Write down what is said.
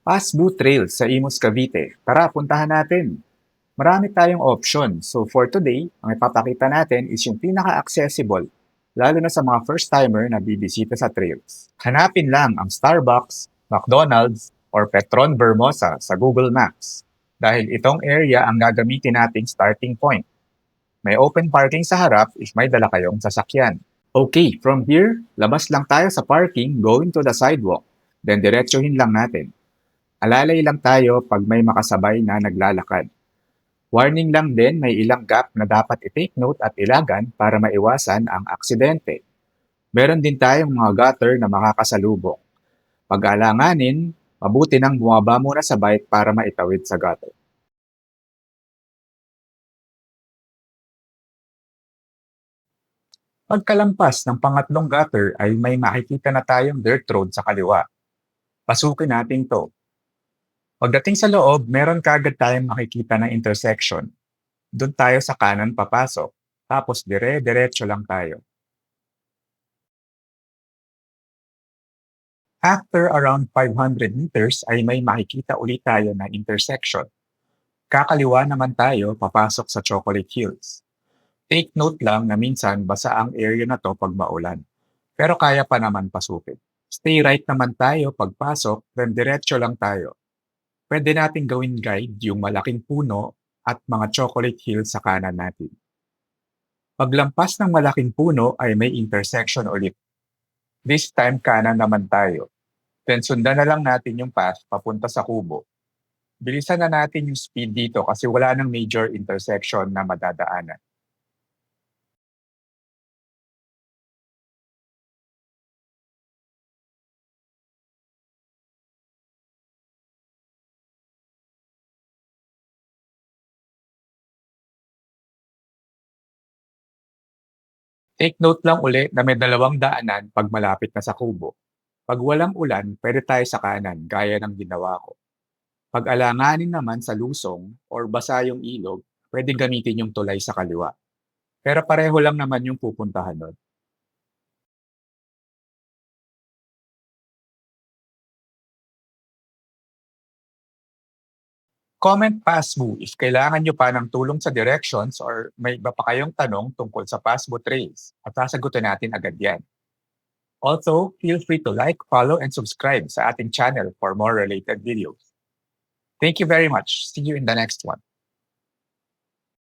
Pasbu Trail sa Imus, Cavite. Tara, puntahan natin. Marami tayong option. So for today, ang ipapakita natin is yung pinaka-accessible, lalo na sa mga first-timer na bibisita sa trails. Hanapin lang ang Starbucks, McDonald's, or Petron Vermosa sa Google Maps. Dahil itong area ang gagamitin nating starting point. May open parking sa harap if may dala kayong sasakyan. Okay, from here, labas lang tayo sa parking going to the sidewalk. Then diretsuhin lang natin. Alalay lang tayo pag may makasabay na naglalakad. Warning lang din, may ilang gap na dapat i-take note at ilagan para maiwasan ang aksidente. Meron din tayong mga gutter na makakasalubong. Pag-alanganin, mabuti nang bumaba muna sa bike para maitawid sa gutter. Pagkalampas ng pangatlong gutter ay may makikita na tayong dirt road sa kaliwa. Pasukin natin to. Pagdating sa loob, meron kaagad tayong makikita na intersection. Doon tayo sa kanan papasok. Tapos dire-diretso lang tayo. After around 500 meters ay may makikita ulit tayo na intersection. Kakaliwa naman tayo papasok sa Chocolate Hills. Take note lang na minsan basa ang area na to pag maulan. Pero kaya pa naman pasukin. Stay right naman tayo pagpasok, then diretso lang tayo. Pwede nating gawin guide yung malaking puno at mga chocolate hills sa kanan natin. Paglampas ng malaking puno ay may intersection ulit. This time kanan naman tayo. Then sundan na lang natin yung path papunta sa kubo. Bilisan na natin yung speed dito kasi wala nang major intersection na madadaanan. Take note lang uli na may dalawang daanan pag malapit na sa kubo. Pag walang ulan, pwede tayo sa kanan gaya ng ginawa ko. Pag alanganin naman sa lusong or basa yung ilog, pwede gamitin yung tulay sa kaliwa. Pero pareho lang naman yung pupuntahan nun. Comment Pasmo if kailangan nyo pa ng tulong sa directions or may iba pa kayong tanong tungkol sa Pasmo Trails at sasagutin natin agad yan. Also, feel free to like, follow, and subscribe sa ating channel for more related videos. Thank you very much. See you in the next one.